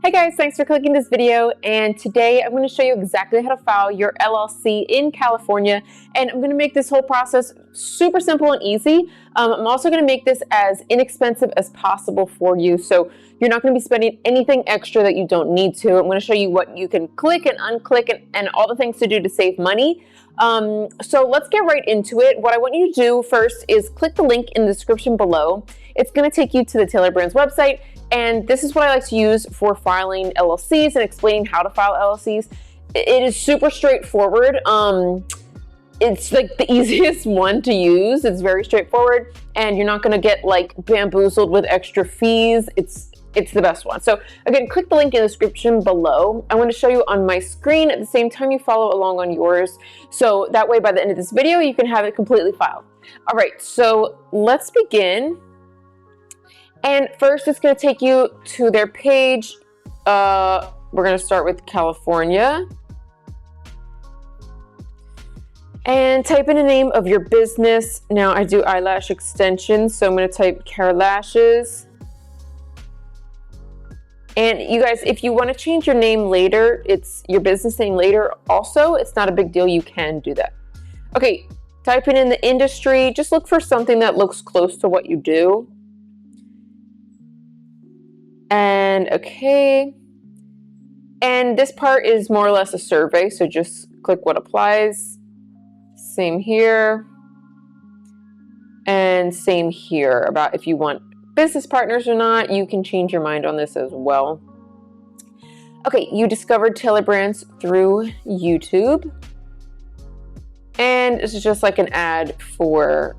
Hey guys, thanks for clicking this video, and today I'm going to show you exactly how to file your LLC in California, and I'm going to make this whole process super simple and easy. I'm also going to make this as inexpensive as possible for you, so you're not going to be spending anything extra that you don't need to. I'm going to show you what you can click and unclick and all the things to do to save money. So let's get right into it. What I want you to do first is click the link in the description below. It's going to take you to the Taylor Brands website. And this is what I like to use for filing LLCs and explaining how to file LLCs. It is super straightforward. It's like the easiest one to use. It's very straightforward, and you're not going to get like bamboozled with extra fees. It's the best one. So again, click the link in the description below. I want to show you on my screen at the same time you follow along on yours. So that way by the end of this video, you can have it completely filed. All right, so let's begin. And first, it's going to take you to their page. We're going to start with California. And type in the name of your business. Now, I do eyelash extensions, so I'm going to type Care Lashes. And you guys, if you want to change your name later, it's your business name later also, it's not a big deal. You can do that. Okay, type in the industry. Just look for something that looks close to what you do. And okay, and this part is more or less a survey, so just click what applies. Same here, and same here about if you want business partners or not. You can change your mind on this as well. Okay, you discovered Taylor Brands through YouTube, and this is just like an ad for,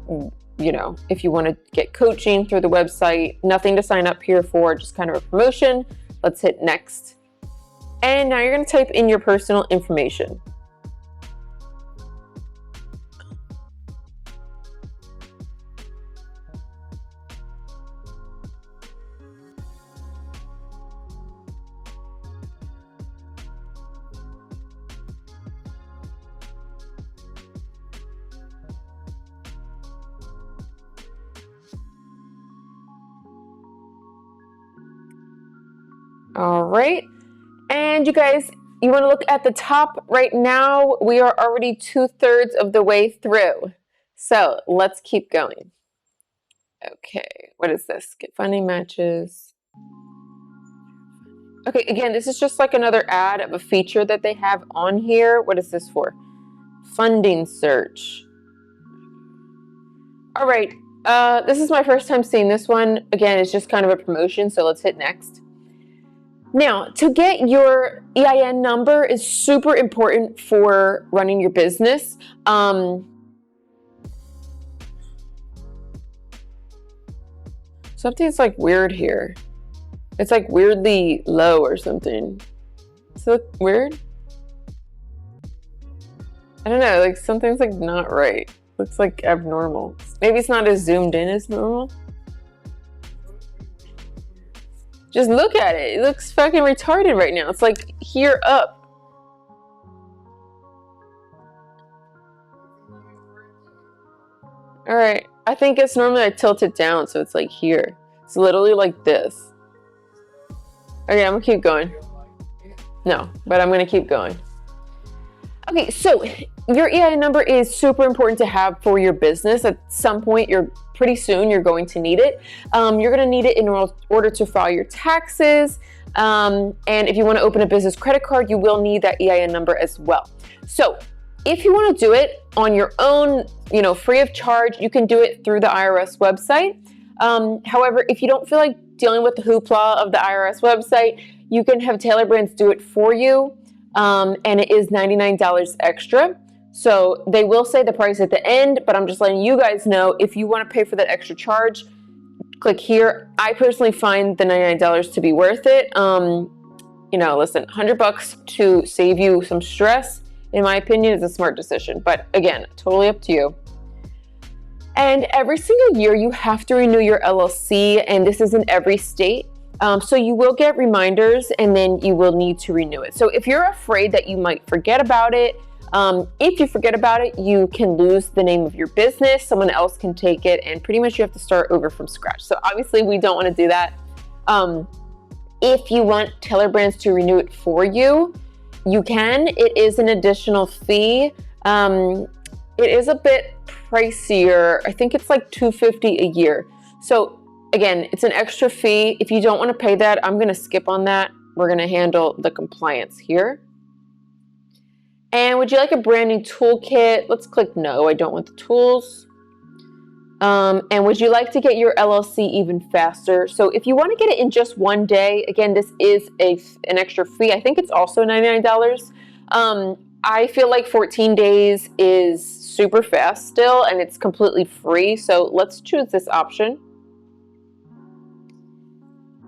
you know, if you want to get coaching through the website. Nothing to sign up here for, just kind of a promotion. Let's hit next. And now you're going to type in your personal information. All right, and you guys, you want to look at the top right now. We are already 2/3 of the way through. So let's keep going. Okay, what is this? Get funding matches. Okay, again, this is just like another ad of a feature that they have on here. What is this for? Funding search. All right, this is my first time seeing this one. Again, it's just kind of a promotion, so let's hit next. Now, to get your EIN number is super important for running your business. Something's like weird here. It's like weirdly low or something. Does it look weird? I don't know, like something's like not right. Looks like abnormal. Maybe it's not as zoomed in as normal. Just look at it. It looks fucking retarded right now. It's like here up. All right. I think it's normally I tilt it down, so it's like here. It's literally like this. Okay, I'm gonna keep going. No, but I'm gonna keep going. Okay, so your EIN number is super important to have for your business. At some point, pretty soon, you're going to need it. You're going to need it in order to file your taxes. And if you want to open a business credit card, you will need that EIN number as well. So if you want to do it on your own, you know, free of charge, you can do it through the IRS website. However, if you don't feel like dealing with the hoopla of the IRS website, you can have Taylor Brands do it for you. And it is $99 extra. So they will say the price at the end, but I'm just letting you guys know if you want to pay for that extra charge, click here. I personally find the $99 to be worth it. You know, listen, $100 to save you some stress, in my opinion, is a smart decision. But again, totally up to you. And every single year you have to renew your LLC, and this is in every state. So you will get reminders, and then you will need to renew it. So if you're afraid that you might forget about it, if you forget about it, you can lose the name of your business. Someone else can take it, and pretty much you have to start over from scratch. So obviously we don't want to do that. if you want Taylor Brands to renew it for you, you can. It is an additional fee. It is a bit pricier. I think it's like $250 a year. So again, it's an extra fee. If you don't want to pay that, I'm going to skip on that. We're going to handle the compliance here. And would you like a brand new toolkit? Let's click no. I don't want the tools. And would you like to get your LLC even faster? So if you want to get it in just one day, again, this is an extra fee. I think it's also $99. I feel like 14 days is super fast still, and it's completely free. So let's choose this option.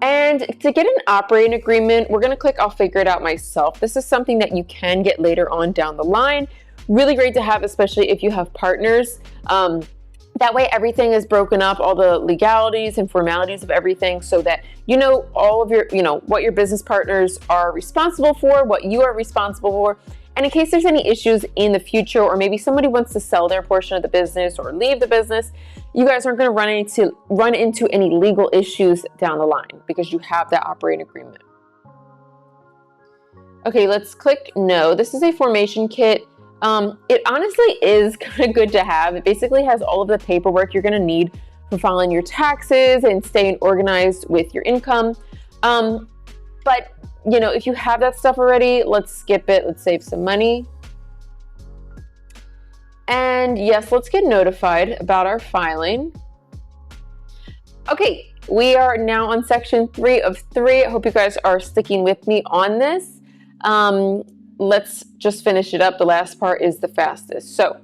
And to get an operating agreement, we're going to click I'll figure it out myself. This is something that you can get later on down the line. Really great to have, especially if you have partners. That way everything is broken up, all the legalities and formalities of everything, so that you know all of your, what your business partners are responsible for, what you are responsible for. And in case there's any issues in the future, or maybe somebody wants to sell their portion of the business or leave the business, you guys aren't going to run into any legal issues down the line because you have that operating agreement. Okay, let's click no. This is a formation kit. It honestly is kind of good to have. It basically has all of the paperwork you're going to need for filing your taxes and staying organized with your income. But if you have that stuff already, let's skip it. Let's save some money. And yes, let's get notified about our filing. Okay, we are now on section 3 of 3. I hope you guys are sticking with me on this. Let's just finish it up. The last part is the fastest. So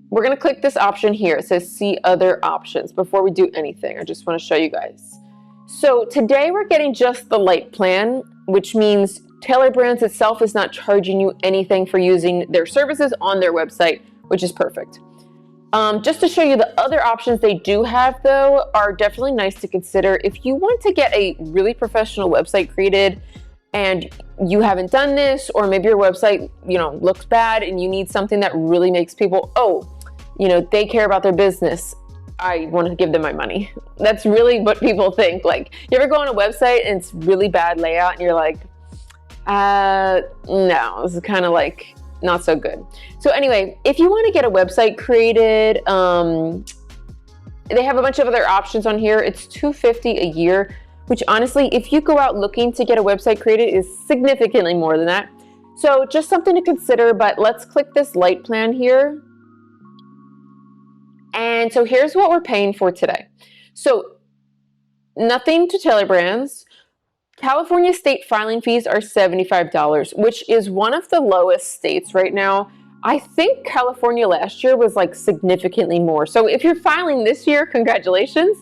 we're going to click this option here. It says see other options. Before we do anything, I just want to show you guys. So today we're getting just the light plan, which means Taylor Brands itself is not charging you anything for using their services on their website, which is perfect. Just to show you the other options they do have, though, are definitely nice to consider. If you want to get a really professional website created and you haven't done this, or maybe your website, looks bad and you need something that really makes people, they care about their business, I want to give them my money. That's really what people think. Like, you ever go on a website and it's really bad layout and you're like, no, this is kind of like not so good. So anyway, if you want to get a website created, they have a bunch of other options on here. It's $250 a year, which honestly, if you go out looking to get a website created, is significantly more than that. So just something to consider, but let's click this light plan here. And so here's what we're paying for today. So nothing to Taylor Brands. California state filing fees are $75, which is one of the lowest states right now. I think California last year was like significantly more. So if you're filing this year, congratulations,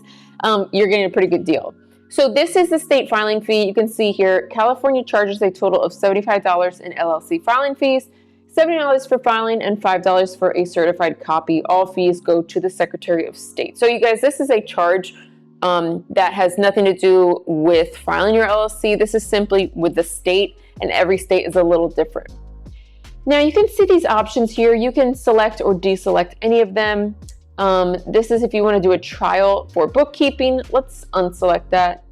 you're getting a pretty good deal. So this is the state filing fee. You can see here, California charges a total of $75 in LLC filing fees, $70 for filing, and $5 for a certified copy. All fees go to the Secretary of State. So you guys, this is a charge that has nothing to do with filing your LLC. This is simply with the state, and every state is a little different. Now you can see these options here. You can select or deselect any of them. This is if you want to do a trial for bookkeeping. Let's unselect that.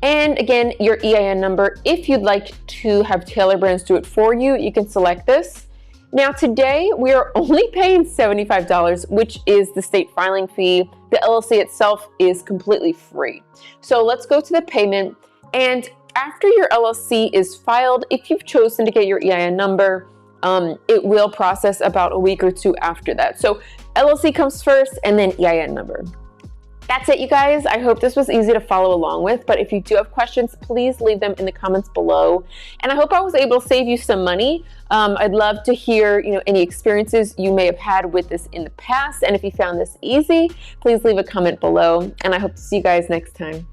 And again, your EIN number. If you'd like to have Taylor Brands do it for you, you can select this. Now today, we are only paying $75, which is the state filing fee. The LLC itself is completely free. So let's go to the payment. And after your LLC is filed, if you've chosen to get your EIN number, it will process about a week or two after that. So LLC comes first and then EIN number. That's it, you guys. I hope this was easy to follow along with, but if you do have questions, please leave them in the comments below. And I hope I was able to save you some money. I'd love to hear, any experiences you may have had with this in the past. And if you found this easy, please leave a comment below. And I hope to see you guys next time.